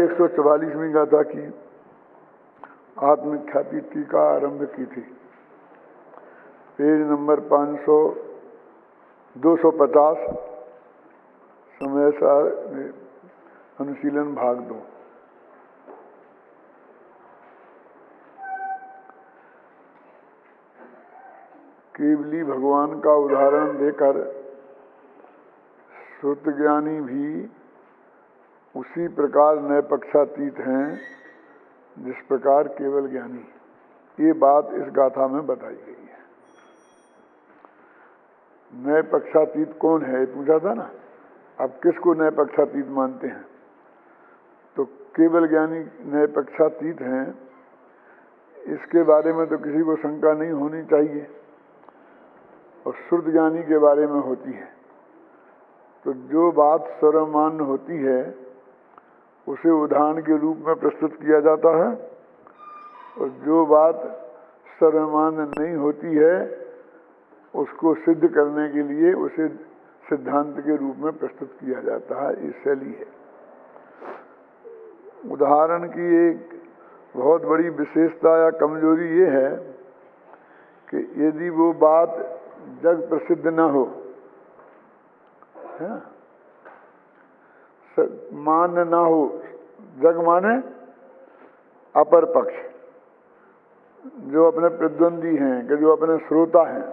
144वीं गाथा की आत्मख्याति टीका आरंभ की थी। पेज नंबर 250 समय सार अनुशीलन भाग 2। केवली भगवान का उदाहरण देकर श्रुत ज्ञानी भी उसी प्रकार नए पक्षातीत हैं जिस प्रकार केवल ज्ञानी। ये बात इस गाथा में बताई गई है। नए पक्षातीत कौन है, ये पूछा था ना। आप किसको नए पक्षातीत मानते हैं? तो केवल ज्ञानी नए पक्षातीत हैं, इसके बारे में तो किसी को शंका नहीं होनी चाहिए, और श्रुत ज्ञानी के बारे में होती है। तो जो बात सर्वमान्य होती है उसे उदाहरण के रूप में प्रस्तुत किया जाता है, और जो बात सर्वमान्य नहीं होती है उसको सिद्ध करने के लिए उसे सिद्धांत के रूप में प्रस्तुत किया जाता है। ये शैली है। उदाहरण की एक बहुत बड़ी विशेषता या कमजोरी ये है कि यदि वो बात जग प्रसिद्ध न हो, है, मान्य ना हो, जग माने अपर पक्ष, जो अपने प्रतिद्वंदी हैं कि जो अपने श्रोता हैं,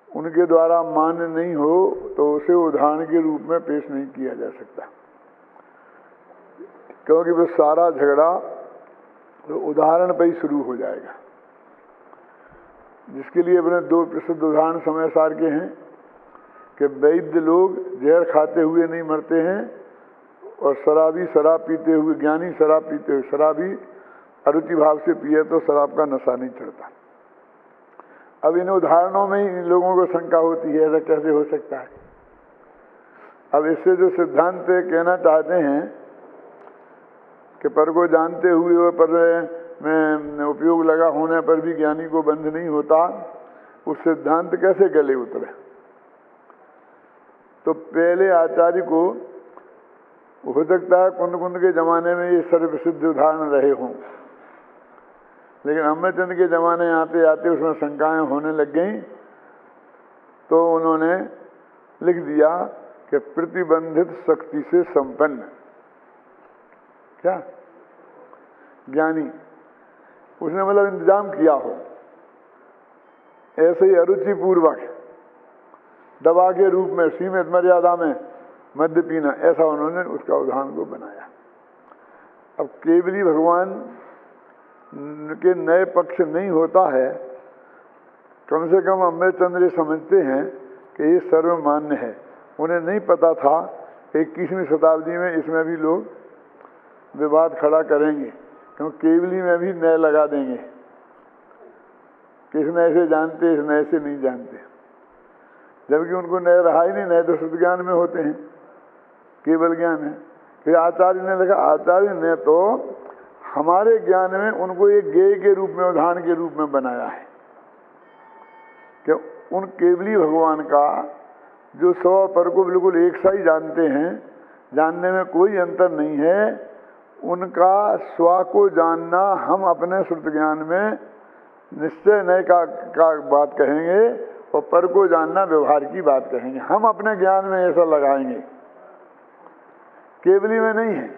उनके द्वारा मान्य नहीं हो तो उसे उदाहरण के रूप में पेश नहीं किया जा सकता, क्योंकि वो सारा झगड़ा तो उदाहरण पर ही शुरू हो जाएगा। जिसके लिए अपने दो प्रसिद्ध उदाहरण समय सार के हैं कि वैद्य लोग जहर खाते हुए नहीं मरते हैं, और शराबी शराब पीते हुए, ज्ञानी शराब पीते हुए, शराबी अरुचि भाव से पिए तो शराब का नशा नहीं चढ़ता। अब इन उदाहरणों में ही इन लोगों को शंका होती है, ऐसा कैसे हो सकता है। अब इससे जो सिद्धांत कहना चाहते हैं कि पर को जानते हुए और पर में उपयोग लगा होने पर भी ज्ञानी को बंध नहीं होता, उस सिद्धांत कैसे गले उतरे। तो पहले आचार्य को हो सकता है कुंद कुंद के जमाने में ये सर्वप्रसिद्ध उदाहरण रहे हों, लेकिन अमरचंद के जमाने आते आते उसमें शंकाएं होने लग गई, तो उन्होंने लिख दिया कि प्रतिबंधित शक्ति से संपन्न क्या ज्ञानी, उसने मतलब इंतजाम किया हो, ऐसे ही अरुचि पूर्वक दवा के रूप में सीमित मर्यादा में मद्य पीना, ऐसा उन्होंने उसका उदाहरण को बनाया। अब केवली भगवान के नए पक्ष नहीं होता है, कम से कम अमृतचंद्र समझते हैं कि ये सर्वमान्य है। उन्हें नहीं पता था 21वीं शताब्दी में इसमें भी लोग विवाद खड़ा करेंगे, क्योंकि केवली में भी नए लगा देंगे कि इस नए से जानते, इस नए से नहीं जानते, जबकि उनको नए रहा ही नहीं। नए तो शुद्ध ज्ञान में होते हैं, केवल ज्ञान है। फिर आचार्य ने लिखा, आचार्य ने तो हमारे ज्ञान में उनको एक गेय के रूप में, उदाहरण के रूप में बनाया है कि उन केवली भगवान का जो स्व पर को बिल्कुल एक सा ही जानते हैं, जानने में कोई अंतर नहीं है, उनका स्व को जानना हम अपने श्रुत ज्ञान में निश्चय नए का बात कहेंगे, और पर को जानना व्यवहार की बात कहेंगे। हम अपने ज्ञान में ऐसा लगाएंगे, केवली में नहीं है।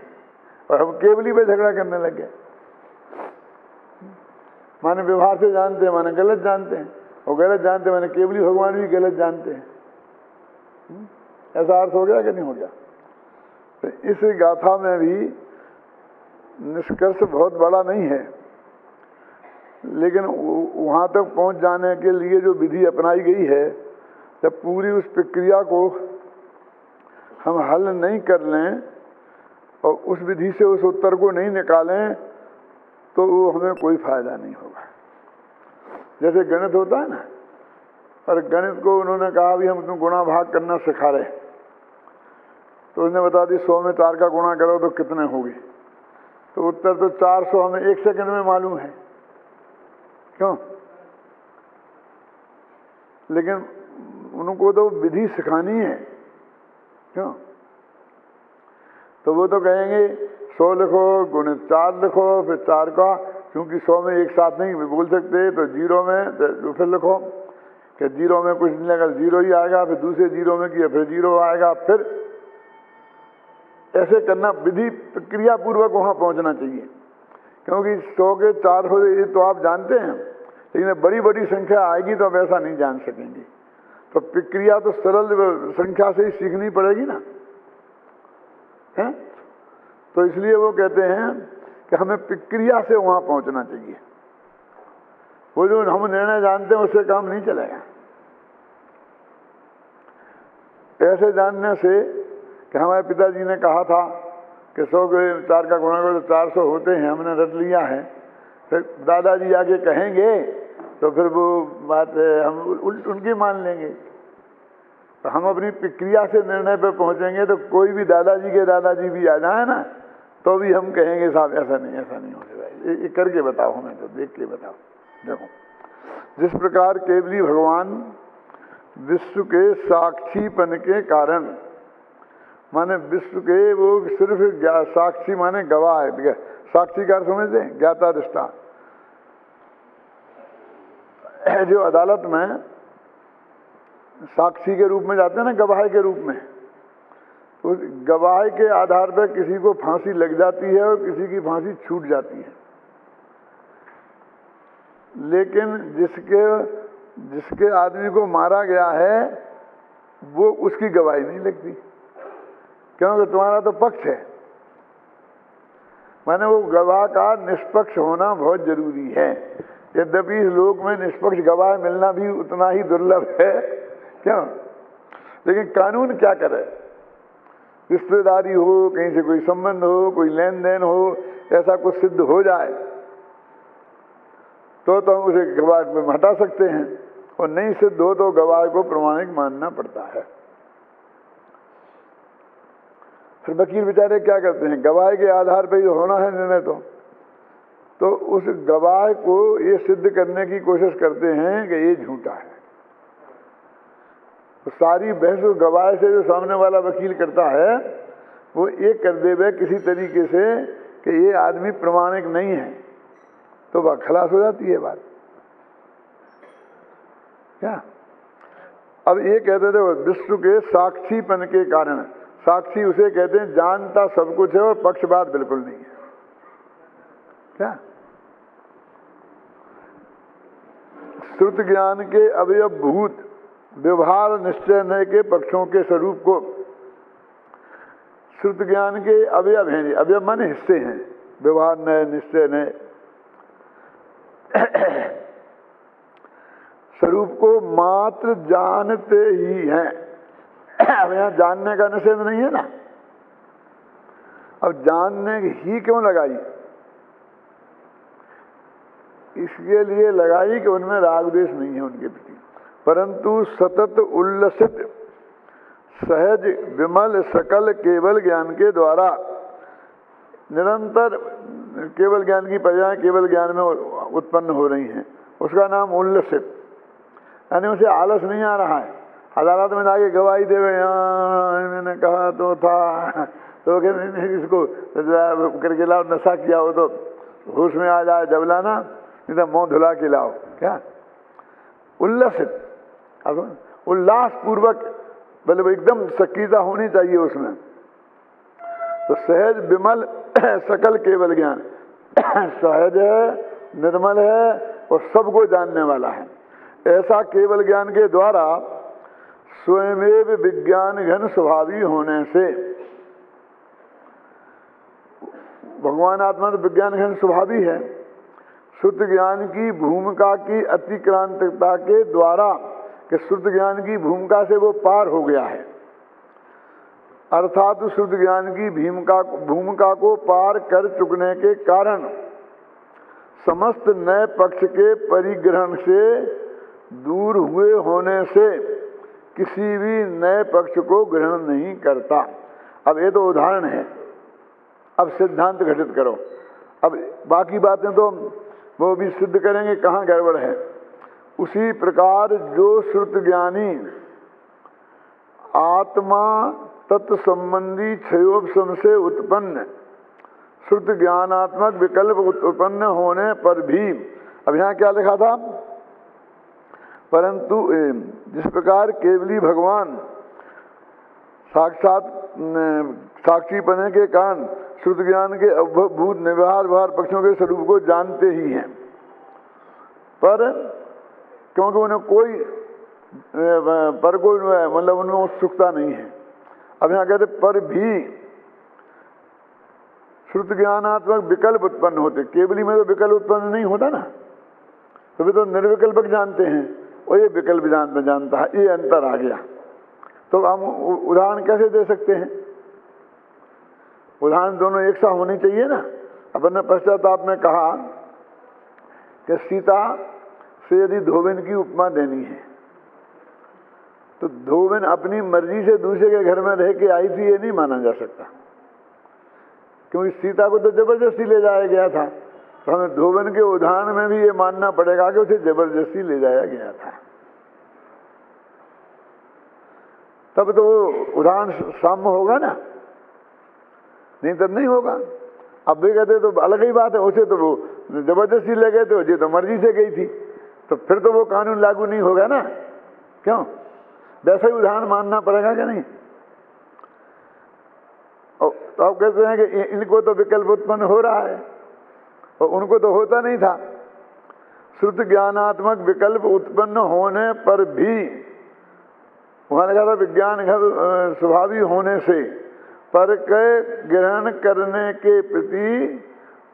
और हम केवली पे झगड़ा करने लगे, माने व्यवहार से जानते हैं, माने गलत जानते हैं, और गलत जानते हैं माने केवली भगवान भी गलत जानते हैं। ऐसा अर्थ हो गया कि नहीं हो गया। तो इस गाथा में भी निष्कर्ष बहुत बड़ा नहीं है, लेकिन वहां तक पहुंच जाने के लिए जो विधि अपनाई गई है, जब पूरी उस प्रक्रिया को हम हल नहीं कर लें और उस विधि से उस उत्तर को नहीं निकालें, तो वो हमें कोई फायदा नहीं होगा। जैसे गणित होता है ना, और गणित को उन्होंने कहा भी हम तुम गुणा भाग करना सिखा रहे, तो उसने बता दी 100 में 4 का गुणा करो तो कितने होगी, तो उत्तर तो 400 हमें 1 सेकंड में मालूम है। क्यों? लेकिन उनको तो विधि सिखानी है। क्यों? तो वो तो कहेंगे 100 लिखो, गुणित 4 लिखो, फिर 4 का, क्योंकि 100 में एक साथ नहीं बोल सकते, तो 0 में तो फिर लिखो कि 0 में कुछ नहीं लगा, 0 ही आएगा, फिर दूसरे 0 में किया, फिर 0 आएगा, फिर ऐसे करना, विधि प्रक्रिया पूर्वक वहाँ पहुँचना चाहिए। क्योंकि 100 के 4 हो ये तो आप जानते हैं, लेकिन बड़ी बड़ी संख्या आएगी तो आप ऐसा नहीं जान सकेंगे। तो प्रक्रिया तो सरल संख्या से ही सीखनी पड़ेगी ना, है? तो इसलिए वो कहते हैं कि हमें प्रक्रिया से वहाँ पहुँचना चाहिए। वो जो हम निर्णय जानते हैं उससे काम नहीं चलेगा। ऐसे जानने से कि हमारे पिताजी ने कहा था कि 100 के 4 का गुणा करो तो 400 होते हैं, हमने रट लिया है, फिर दादाजी आगे कहेंगे तो फिर वो बात हम उनकी मान लेंगे। तो हम अपनी प्रक्रिया से निर्णय पर पहुंचेंगे, तो कोई भी दादाजी भी आ जाए ना, तो भी हम कहेंगे साहब ऐसा नहीं हो रहा, ये करके बताओ, हमें तो देख के बताओ। देखो, जिस प्रकार केवली भगवान विश्व के साक्षीपन के कारण, माने विश्व के वो सिर्फ साक्षी माने गवाह है, साक्षी का समझते हैं, ज्ञाता दृष्टा। जो अदालत में साक्षी के रूप में जाते हैं ना, गवाह के रूप में, तो गवाह के आधार पर किसी को फांसी लग जाती है और किसी की फांसी छूट जाती है। लेकिन जिसके आदमी को मारा गया है वो उसकी गवाही नहीं लगती, क्योंकि तुम्हारा तो पक्ष है। माने वो गवाह का निष्पक्ष होना बहुत जरूरी है। यद्यपि इस लोक में निष्पक्ष गवाह मिलना भी उतना ही दुर्लभ है, क्यों? लेकिन कानून क्या करे, रिश्तेदारी हो, कहीं से कोई संबंध हो, कोई लेन देन हो, ऐसा कुछ सिद्ध हो जाए तो हम उसे गवाह में हटा सकते हैं, और नहीं सिद्ध हो तो गवाह को प्रमाणिक मानना पड़ता है। फिर वकील बेचारे क्या करते हैं, गवाह के आधार पर ही होना है निर्णय, तो उस गवाह को ये सिद्ध करने की कोशिश करते हैं कि ये झूठा है। तो सारी बहस उस गवाह से जो सामने वाला वकील करता है, वो ये कर देवे किसी तरीके से कि ये आदमी प्रमाणिक नहीं है, तो वह खलास हो जाती है बात। क्या अब ये कहते थे विश्व के साक्षीपन के कारण, साक्षी उसे कहते हैं जानता सब कुछ है और पक्षपात बिल्कुल नहीं है। क्या श्रुत ज्ञान के अवयवभूत व्यवहार निश्चय नय के पक्षों के स्वरूप को, श्रुत ज्ञान के अवयव हैं, अवयव माने हिस्से हैं, व्यवहार नय निश्चय नय स्वरूप को मात्र जानते ही हैं। अब यहाँ जानने का निषेध नहीं है ना, अब जानने ही क्यों लगाई? इसके लिए लगाई कि उनमें राग द्वेष नहीं है उनके प्रति, परंतु सतत उल्लसित सहज विमल सकल केवल ज्ञान के द्वारा निरंतर केवल ज्ञान की पर्याय केवल ज्ञान में उत्पन्न हो रही हैं, उसका नाम उल्लसित, यानी उसे आलस नहीं आ रहा है। अदालत में जाके गवाही देवे, मैंने कहा तो था, तो इसको करके लाओ, नशा किया हो तो होश में आ जाए जब लाना, नहीं तो मुंह धुला के लाओ। क्या उल्लसित, अब उल्लास पूर्वक, मतलब एकदम सक्रियता होनी चाहिए उसमें। तो सहज विमल सकल केवल ज्ञान, सहज है, निर्मल है और सबको जानने वाला है, ऐसा केवल ज्ञान के द्वारा स्वयमेव विज्ञान घन स्वभावी होने से, भगवान आत्मा तो विज्ञान घन स्वभावी है, शुद्ध ज्ञान की भूमिका की अतिक्रांतता के द्वारा, कि शुद्ध ज्ञान की भूमिका से वो पार हो गया है, अर्थात शुद्ध ज्ञान की भूमिका को पार कर चुकने के कारण समस्त नए पक्ष के परिग्रहण से दूर हुए होने से किसी भी नए पक्ष को ग्रहण नहीं करता। अब ये तो उदाहरण है, अब सिद्धांत घटित करो। अब बाकी बातें तो वो भी सिद्ध करेंगे कहाँ गड़बड़ है। उसी प्रकार जो श्रुत ज्ञानी आत्मा तत्संबंधी क्षयोपम से उत्पन्न श्रुति ज्ञानात्मक विकल्प उत्पन्न होने पर भी, अब यहाँ क्या लिखा था, परंतु जिस प्रकार केवली भगवान साक्षात साक्षी बने के कारण शुद्ध ज्ञान के अवभूत व्यवहार पक्षों के स्वरूप को जानते ही हैं, पर क्योंकि उन्हें कोई पर कोई मतलब उनमें उत्सुकता नहीं है। अब यहाँ कहते पर भी श्रुत ज्ञानात्मक विकल्प उत्पन्न होते, केवली में तो विकल्प उत्पन्न नहीं होता ना, तो वे तो निर्विकल्पक जानते हैं और ये विकल्प जानता है, ये अंतर आ गया। तो हम उदाहरण कैसे दे सकते हैं? उदाहरण दोनों एक सा होनी चाहिए ना। अपन ने पश्चाताप में कहा कि सीता से यदि धोबिन की उपमा देनी है तो धोबिन अपनी मर्जी से दूसरे के घर में रह के आई थी, ये नहीं माना जा सकता, क्योंकि सीता को तो जबरदस्ती ले जाया गया था। तो हमें धोबिन के उदाहरण में भी ये मानना पड़ेगा कि उसे जबरदस्ती ले जाया गया था, तब तो वो उदाहरण साम्य होगा ना, नहीं तब नहीं होगा। अब भी कहते तो अलग ही बात है, उसे तो वो जबरदस्ती ले गए थे, ये तो मर्जी से गई थी, तो फिर तो वो कानून लागू नहीं होगा ना, क्यों? वैसा ही उदाहरण मानना पड़ेगा कि नहीं? तो आप कहते हैं कि इनको तो विकल्प उत्पन्न हो रहा है और उनको तो होता नहीं था। श्रुत ज्ञानात्मक विकल्प उत्पन्न होने पर भी, वहां लिखा था विज्ञान स्वभावी होने से, पर के ग्रहण करने के प्रति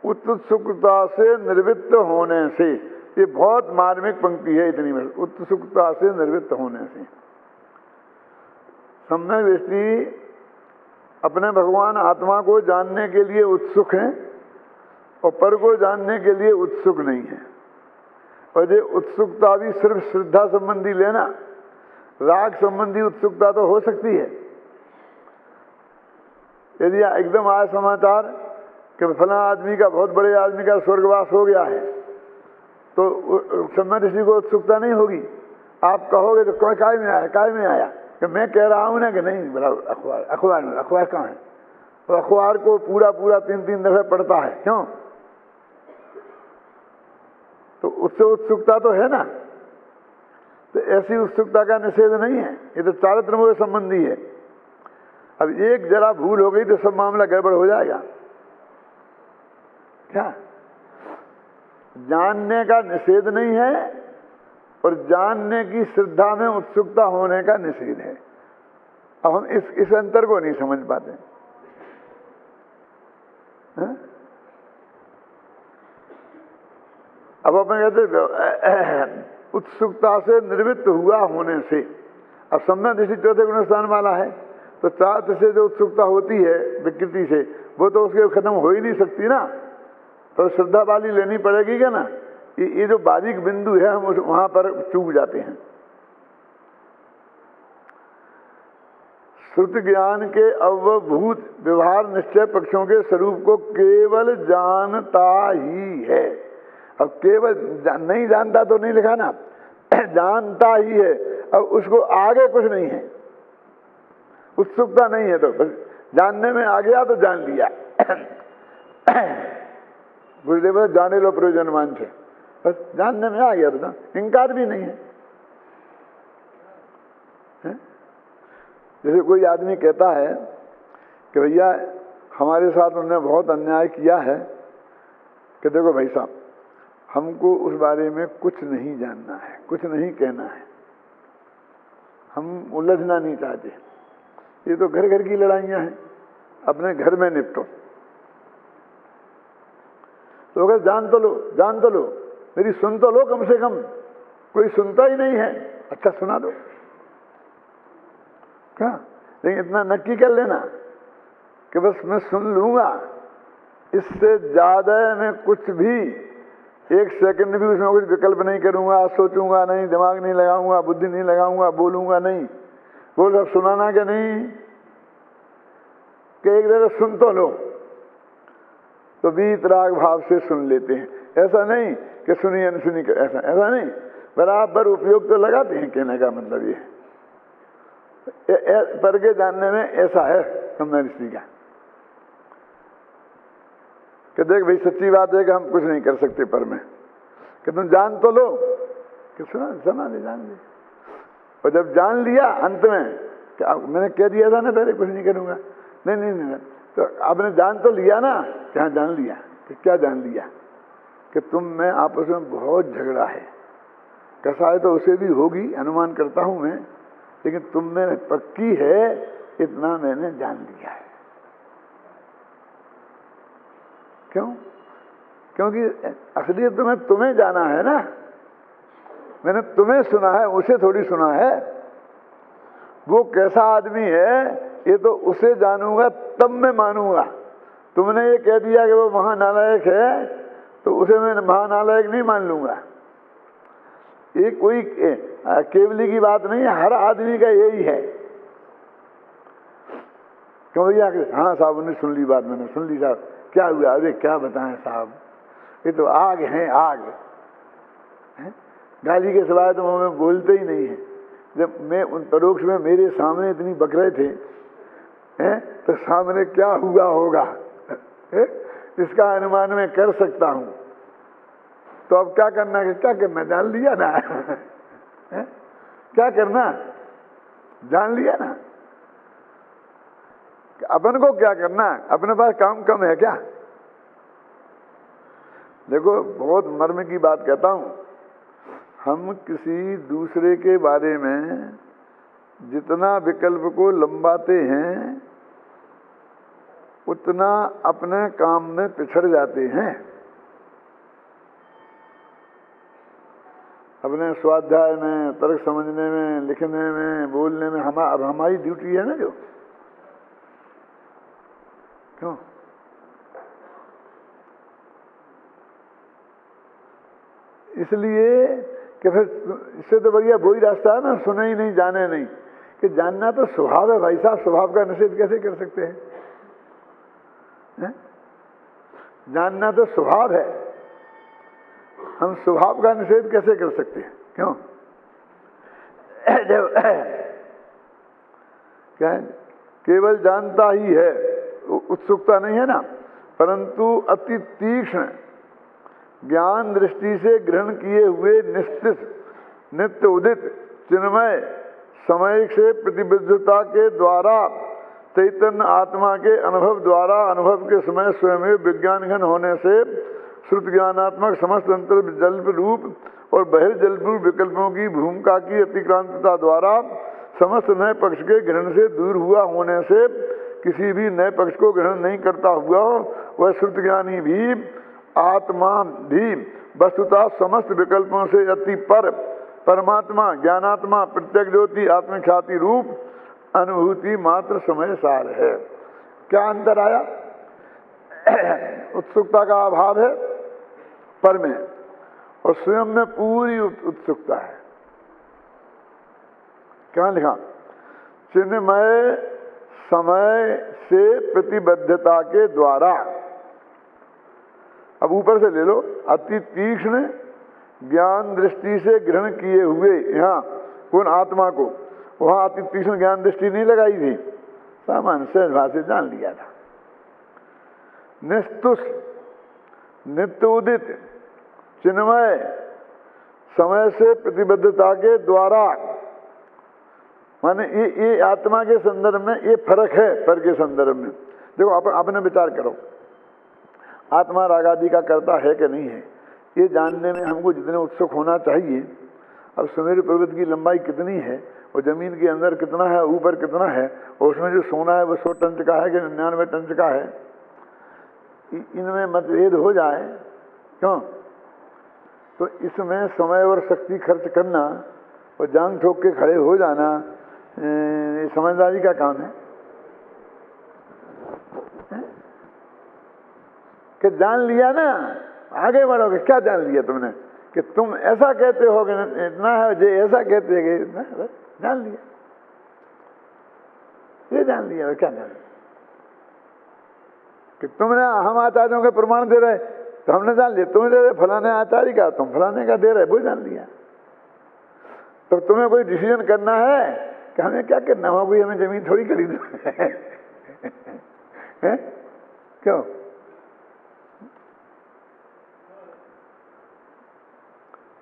उत्सुकता से निर्वृत्त होने से, ये बहुत मार्मिक पंक्ति है इतनी में, उत्सुकता से निर्वृत्त होने से। सम्यक दृष्टि अपने भगवान आत्मा को जानने के लिए उत्सुक हैं और पर को जानने के लिए उत्सुक नहीं है। और ये उत्सुकता भी सिर्फ श्रद्धा संबंधी लेना, राग संबंधी उत्सुकता तो हो सकती है। यदि एकदम आया समाचार कि फला आदमी का, बहुत बड़े आदमी का स्वर्गवास हो गया है, तो सम्यक दृष्टि को उत्सुकता नहीं होगी। आप कहोगे तो काय में आया, काय में आया, कि मैं कह रहा हूं ना कि नहीं, बोला अखबार में। अखबार कहाँ है? तो अखबार को पूरा 3-3 दफे पढ़ता है, क्यों? तो उससे उत्सुकता तो है ना। तो ऐसी उत्सुकता का निषेध नहीं है, ये तो चारित्र संबंधी है। अब एक जरा भूल हो गई तो सब मामला गड़बड़ हो जाएगा। क्या जानने का निषेध नहीं है और जानने की श्रद्धा में उत्सुकता होने का निषेध है। अब हम इस अंतर को नहीं समझ पाते। अब अपन कहते उत्सुकता से निर्वृत्त हुआ होने से, अब सम्यक दृष्टि चौथे गुण स्थान वाला है, तो चार से जो उत्सुकता होती है विकृति से, वो तो उसके खत्म हो ही नहीं सकती ना, तो श्रद्धा वाली लेनी पड़ेगी क्या ना। ये जो बारीक बिंदु है, हम वहां पर चूक जाते हैं। श्रुत ज्ञान के अवभूत व्यवहार निश्चय पक्षों के स्वरूप को केवल जानता ही है। अब केवल नहीं जानता तो नहीं लिखा ना, जानता ही है। अब उसको आगे कुछ नहीं है, उत्सुकता नहीं है, तो बस जानने में आ गया तो जान लिया। गुरुदेव जाने लो प्रयोजनवान से, बस जानने में आ गया तो इनकार भी नहीं है। जैसे कोई आदमी कहता है कि भैया हमारे साथ उन्होंने बहुत अन्याय किया है, कि देखो भाई साहब, हमको उस बारे में कुछ नहीं जानना है, कुछ नहीं कहना है, हम उलझना नहीं चाहते, ये तो घर घर की लड़ाइयाँ हैं, अपने घर में निपटो। तो अगर जान तो लो, जान तो लो, मेरी सुन तो लो कम से कम। कोई सुनता ही नहीं है, अच्छा सुना दो क्या, लेकिन इतना नक्की कर लेना कि बस मैं सुन लूंगा, इससे ज्यादा मैं कुछ भी एक सेकंड भी उसमें कुछ विकल्प नहीं करूंगा, सोचूंगा नहीं, दिमाग नहीं लगाऊंगा, बुद्धि नहीं लगाऊंगा, बोलूंगा नहीं। बोल सब सुनाना क्या नहीं, कि एक जगह सुन तो लो, तो बीत राग भाव से सुन लेते हैं। ऐसा नहीं कि सुनी अनसुनी, ऐसा नहीं, बराबर उपयोग तो लगाते हैं। कहने का मतलब ये पर के जानने में ऐसा है सम्यक दृष्टि का। कि देख भाई सच्ची बात है कि हम कुछ नहीं कर सकते पर में, कि तुम जान तो लो, कि सुना ले जान ले। और जब जान लिया अंत में कि मैंने कह दिया था ना पहले कुछ नहीं करूँगा, नहीं, तो आपने जान तो लिया ना कि हाँ जान लिया। कि क्या जान लिया? कि तुम में आपस में बहुत झगड़ा है, कसाय तो उसे भी होगी अनुमान करता हूँ मैं, लेकिन तुम में पक्की है, इतना मैंने जान लिया है। क्यों? क्योंकि असलियत तो मैं तुम्हें जाना है ना, मैंने तुम्हें सुना है, उसे थोड़ी सुना है। वो कैसा आदमी है ये तो उसे जानूंगा तब मैं मानूंगा। तुमने ये कह दिया कि वो महानालायक है तो उसे मैं महानालायक नहीं मान लूंगा। ये कोई केवली की बात नहीं है, हर आदमी का यही है। क्यों भैया? हाँ साहब ने सुन ली बात, मैंने सुन ली साहब। क्या हुआ? अरे क्या बताएं साहब, ये तो आग है, आग है? गाली के सिवाय तो हमें बोलते ही नहीं है। जब मैं उन परोक्ष में मेरे सामने इतनी बक रहे थे तो सामने क्या हुआ होगा इसका अनुमान मैं कर सकता हूं। तो अब क्या करना है? क्या करना? जान लिया ना क्या करना? जान लिया ना। अपन को क्या करना? अपने पास काम कम है क्या? देखो बहुत मर्म की बात कहता हूं, हम किसी दूसरे के बारे में जितना विकल्प को लंबाते हैं उतना अपने काम में पिछड़ जाते हैं। अपने स्वाध्याय में, तर्क समझने में, लिखने में, बोलने में अब हमारी ड्यूटी है ना जो। क्यों? इसलिए कि फिर इससे तो बढ़िया वही रास्ता है ना, सुने ही नहीं जाने नहीं। कि जानना तो स्वभाव है भाई साहब, स्वभाव का निषेध कैसे कर सकते हैं? जानना तो स्वभाव है, हम स्वभाव का निषेध कैसे कर सकते हैं? क्यों? क्या है? केवल जानता ही है, उत्सुकता नहीं है ना, परंतु अति तीक्ष्ण ज्ञान दृष्टि से ग्रहण किए हुए निश्चित नित्य उदित चिन्मय समय से प्रतिबद्धता के द्वारा चैतन्य आत्मा के अनुभव द्वारा अनुभव के समय स्वयं विज्ञान घन होने से श्रुत ज्ञानात्मक समस्त अंतर जल्प रूप और बहिर्जल्प रूप विकल्पों की भूमिका की अतिक्रांतता द्वारा समस्त नए पक्ष के ग्रहण से दूर हुआ होने से किसी भी नए पक्ष को ग्रहण नहीं करता हुआ वह श्रुत ज्ञानी भी आत्मा भी वस्तुतः समस्त विकल्पों से अति पर परमात्मा ज्ञानात्मा प्रत्यक्ष ज्योति आत्मख्याति रूप अनुभूति मात्र समय सार है। क्या अंतर आया? उत्सुकता का अभाव है पर में, और स्वयं में पूरी उत्सुकता है। क्या लिखा? चिन्मय समय से प्रतिबद्धता के द्वारा। अब ऊपर से ले लो, अति तीक्ष्ण ज्ञान दृष्टि से ग्रहण किए हुए, यहाँ कौन? आत्मा को। वहां अति तीक्ष्ण ज्ञान दृष्टि नहीं लगाई थी, सामान्य सहज भाव से जान लिया था। निस्तुष नित्य उदित चिन्मय समय से प्रतिबद्धता के द्वारा, माने ये आत्मा के संदर्भ में ये फर्क है पर के संदर्भ में। देखो आपने विचार करो, आत्मा रागादि का करता है कि नहीं है, ये जानने में हमको जितने उत्सुक होना चाहिए। अब सुमेरु पर्वत की लंबाई कितनी है और जमीन के अंदर कितना है, ऊपर कितना है, और उसमें जो सोना है वो 100 टन का है कि 99 टन का है, इनमें मतभेद हो जाए क्यों? तो इसमें समय और शक्ति खर्च करना और जांग ठोक के खड़े हो जाना ये समझदारी का काम है कि जान लिया ना, आगे बढ़ोगे। क्या जान लिया तुमने? कि तुम ऐसा कहते हो कि इतना है, जे ऐसा कहते हैं कि इतना है, जान लिया। ये जान लिया। क्या जान लिया? कि तुमने हम आचार्यों के प्रमाण दे रहे तो हमने जान लिया, तुम दे रहे फलाने आचार्य का, तुम फलाने का दे रहे, वो जान लिया। तो तुम्हें कोई डिसीजन करना है कि हमें क्या करना हो, कोई हमें जमीन थोड़ी खरीद क्यों?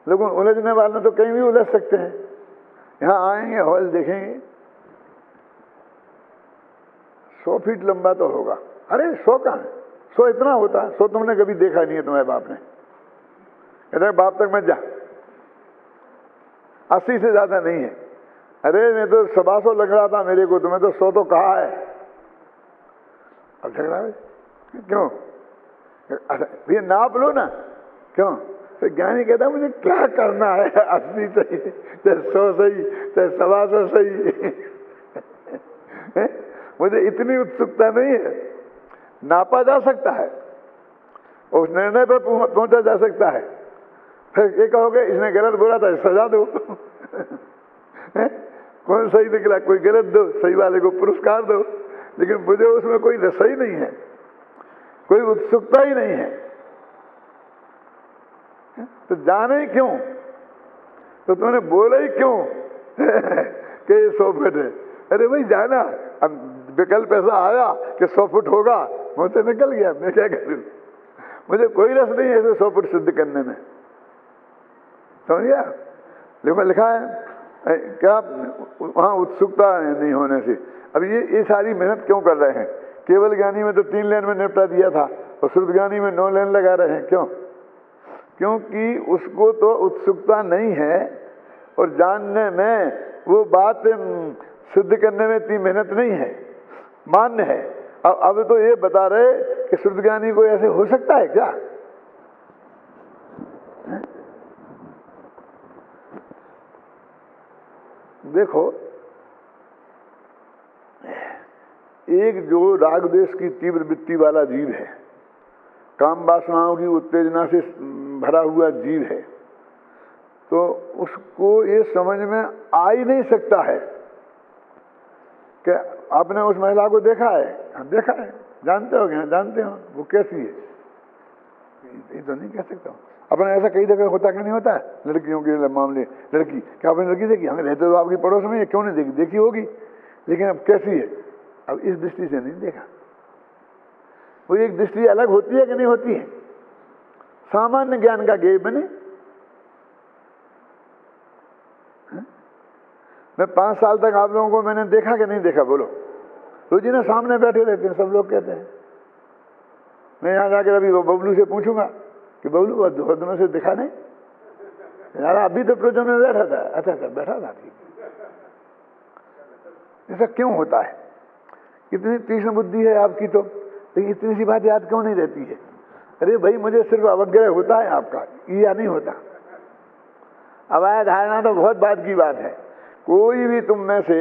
लेकिन उलझने वाले तो कहीं भी उलझ सकते हैं। यहाँ आएंगे, हॉल देखेंगे, 100 फीट लंबा तो होगा। अरे 100 कहाँ है, 100 इतना होता है? 100 तुमने कभी देखा नहीं है तुम्हारे बाप ने। कहते बाप तक मत जा, 80 से ज्यादा नहीं है। अरे मैं तो 125 लग रहा था मेरे को, तुम्हें तो 100 तो कहा है। अब झगड़ा है क्यों? भैया नाप लो ना, क्यों? तो ज्ञानी कहता है मुझे क्या करना है, 80 चाहिए चाहे 100 सही चाहे 125 सही मुझे इतनी उत्सुकता नहीं है। नापा जा सकता है, उस निर्णय पर पहुंचा जा सकता है। फिर ये कहोगे इसने गलत बोला था, सजा दो कौन सही निकला? कोई गलत दो, सही वाले को पुरस्कार दो। लेकिन मुझे उसमें कोई रस ही नहीं है, कोई उत्सुकता ही नहीं है। तो जाने ही क्यों? तो तुमने बोला ही क्यों कि ये 100 फुट है? अरे भाई जाना, विकल्प ऐसा आया कि 100 फुट होगा, मुझसे निकल गया, मैं क्या करूं? मुझे कोई रस नहीं है 100 फुट सिद्ध करने में, समझ गया? लेकिन लिखा है क्या वहां उत्सुकता नहीं होने से। अब ये सारी मेहनत क्यों कर रहे हैं? केवल ज्ञानी में तो 3 लाइन में निपटा दिया था, और श्रुत ज्ञानी में 9 लाइन लगा रहे हैं। क्यों? क्योंकि उसको तो उत्सुकता नहीं है, और जानने में वो बात सिद्ध करने में इतनी मेहनत नहीं है, मान्य है। अब तो ये बता रहे कि श्रुत ज्ञानी को ऐसे हो सकता है क्या? देखो, एक जो राग द्वेष की तीव्र वृत्ति वाला जीव है, काम वासनाओं की उत्तेजना से भरा हुआ जीव है, तो उसको ये समझ में आ ही नहीं सकता है कि आपने उस महिला को देखा है। हाँ देखा है, जानते हो क्या? जानते हो वो कैसी है? ये तो नहीं कह सकता हूँ। अपने ऐसा कई जगह होता कि नहीं होता है, लड़कियों के मामले। लड़की, क्या आपने लड़की देखी? हमें रहते तो आपकी पड़ोस में, क्यों नहीं देखी? देखी होगी, लेकिन अब कैसी है? अब इस दृष्टि से नहीं देखा। वो एक दृष्टि अलग होती है कि नहीं होती है? सामान्य ज्ञान का गेय बने। मैं 5 साल तक आप लोगों को मैंने देखा कि नहीं देखा? बोलो। रोजीना सामने बैठे रहते हैं, सब लोग कहते हैं। मैं यहाँ जाकर अभी बबलू से पूछूंगा कि बबलू बहुत दिनों से दिखा नहीं यार, अभी तो प्रोजन में बैठा था। अच्छा बैठा था, ठीक। ऐसा क्यों होता है? इतनी तीक्ष्ण बुद्धि है आपकी तो, लेकिन इतनी सी बात याद क्यों नहीं रहती है? अरे भाई मुझे सिर्फ अवग्रह होता है आपका, या नहीं होता? अवैध धारणा तो बहुत बाद की बात है। कोई भी तुम में से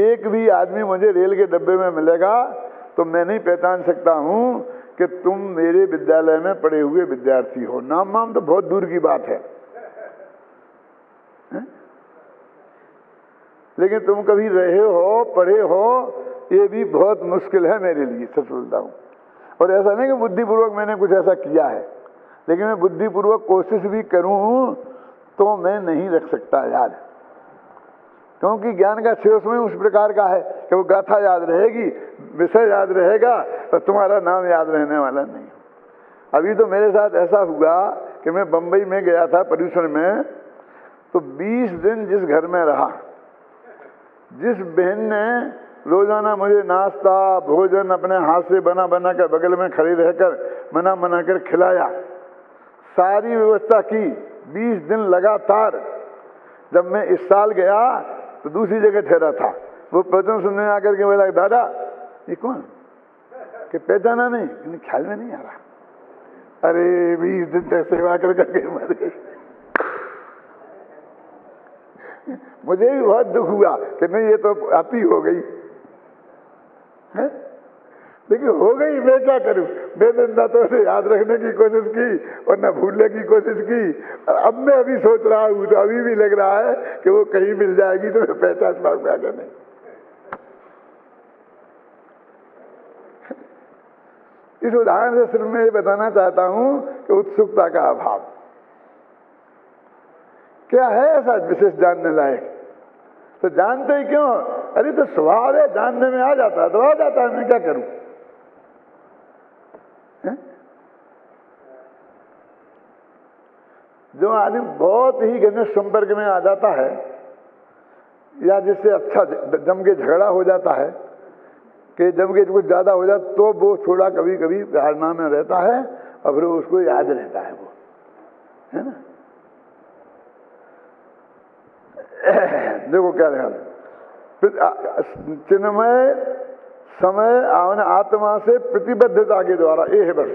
एक भी आदमी मुझे रेल के डब्बे में मिलेगा तो मैं नहीं पहचान सकता हूं कि तुम मेरे विद्यालय में पढ़े हुए विद्यार्थी हो। नाम वाम तो बहुत दूर की बात है, लेकिन तुम कभी रहे हो, पढ़े हो, ये भी बहुत मुश्किल है मेरे लिए, सच बोलता हूं। और ऐसा नहीं कि बुद्धिपूर्वक मैंने कुछ ऐसा किया है, लेकिन मैं बुद्धिपूर्वक कोशिश भी करूं तो मैं नहीं रख सकता याद, क्योंकि ज्ञान का शेष में उस प्रकार का है कि वो गाथा याद रहेगी, विषय याद रहेगा, और तुम्हारा नाम याद रहने वाला नहीं। अभी तो मेरे साथ ऐसा हुआ कि मैं बंबई में गया था पर्यूषण में, तो 20 दिन जिस घर में रहा, जिस बहन ने रोजाना मुझे नाश्ता भोजन अपने हाथ से बना बना कर बगल में खड़ी रहकर मना कर खिलाया, सारी व्यवस्था की, 20 दिन लगातार। जब मैं इस साल गया तो दूसरी जगह ठहरा था, वो प्रवचन सुनने आकर के बोला, दादा ये कौन? कि पहचाना नहीं, ख्याल में नहीं आ रहा। अरे 20 दिन तक सेवा करके मर गई। मुझे भी बहुत दुख हुआ कि नहीं ये तो आती हो गई है? लेकिन हो गई, मैं क्या करूं? मैंने न तो उसे याद रखने की कोशिश की और न भूलने की कोशिश की। अब मैं अभी सोच रहा हूं, तो अभी भी लग रहा है कि वो कहीं मिल जाएगी तो मैं पहचान पाऊंगा कि नहीं। इस उदाहरण से सिर्फ मैं ये बताना चाहता हूं कि उत्सुकता का अभाव क्या है ऐसा विशेष जानने लायक? तो जानते ही क्यों? अरे तो स्वभाव है, जानने में आ जाता है तो आ जाता है, मैं क्या करूं? जो आदमी बहुत ही घनिष्ठ संपर्क में आ जाता है या जिससे अच्छा जम के झगड़ा हो जाता है कि जम के कुछ ज़्यादा हो जाता तो वो थोड़ा कभी कभी धारणा में रहता है और फिर उसको याद रहता है, वो है ना। देखो क्या रहा, चिन्मय समय आत्मा से प्रतिबद्धता के द्वारा ये है बस।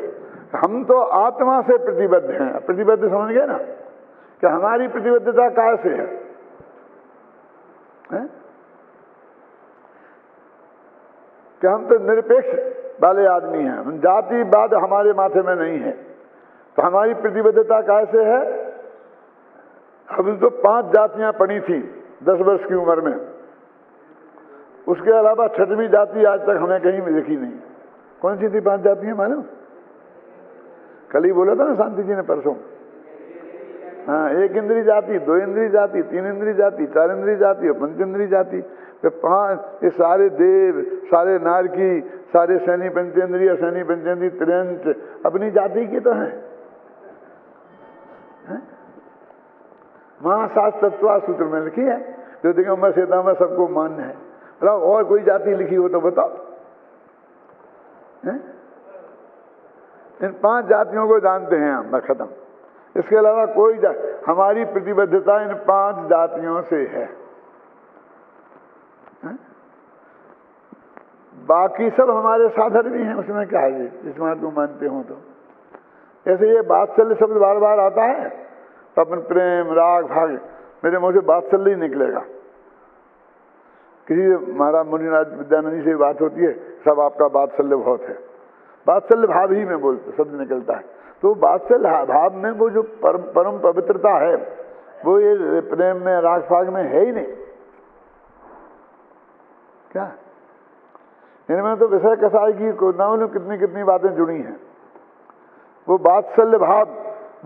हम तो आत्मा से प्रतिबद्ध हैं। प्रतिबद्ध समझ गए ना कि हमारी प्रतिबद्धता कैसे है, कि हम तो निरपेक्ष वाले आदमी हैं, हम जातिवाद हमारे माथे में नहीं है। तो हमारी प्रतिबद्धता कैसे है, हम तो 5 जातियां पड़ी थी 10 वर्ष की उम्र में, उसके अलावा 6वीं जाति आज तक हमें कहीं भी दिखी नहीं। कौन सी थी 5 जातियां मालूम? कल ही बोला था ना शांति जी ने परसों। हाँ, 1 इंद्रिय जाति, 2 इंद्रिय जाति, 3 इंद्रिय जाति, 4 इंद्रिय जाति और 5 इंद्रिय जाति। तो 5 ये सारे देव, सारे नारकी, सारे शनि पंचेंद्रिय, शनि पंचेंद्रिय त्रियंच अपनी जाति की तो हैं। महाशास्त्र तत्वा सूत्र में लिखी है, जो देखो मैं सीता में सबको मान्य है। मतलब और कोई जाति लिखी हो तो बताओ। इन 5 जातियों को जानते हैं हम, बस खत्म। इसके अलावा कोई हमारी प्रतिबद्धता इन 5 जातियों से है। बाकी सब हमारे साधन भी हैं, उसमें क्या है जिस बात को मानते हो तो। ऐसे ये वात्सल्य शब्द बार बार आता है तो अपन प्रेम राग भाग, मेरे मुंह से वात्सल्य ही निकलेगा। किसी महाराज मुनिराज विद्यानंद जी से बात होती है, सब आपका वात्सल्य बहुत है, वात्सल्य भाव ही में बोलते शब्द निकलता है। तो वात्सल्य भाव में वो जो परम पवित्रता है वो ये प्रेम में राग भाग में है ही नहीं। क्या इनमें तो विषय कसाई की ना कितनी कितनी बातें जुड़ी हैं। वो वात्सल्य भाव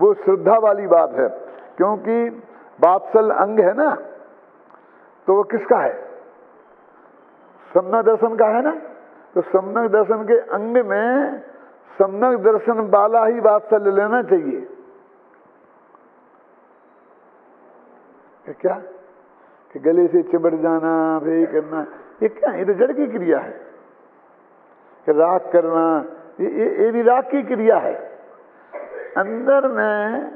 वो श्रद्धा वाली बात है, क्योंकि वात्सल्य अंग है ना, तो वो किसका है? सम्यक दर्शन का है ना। तो सम्यक दर्शन के अंग में सम्यक दर्शन वाला ही वात्सल्य लेना चाहिए। क्या कि गले से चिपट जाना, वे करना, ये क्या है? ये तो जड़ की क्रिया है। कि राग करना ये भी राग की क्रिया है। अंदर में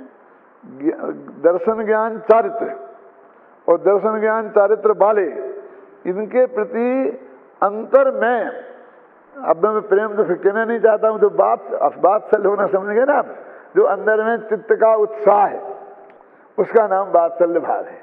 दर्शन ज्ञान चारित्र और दर्शन ज्ञान चारित्र वाले, इनके प्रति अंतर में, अब मैं प्रेम तो फिर कहना नहीं चाहता हूं, तो वात्सल्य होना समझ गए ना आप। जो अंदर में चित्त का उत्साह है उसका नाम वात्सल्य भाव है।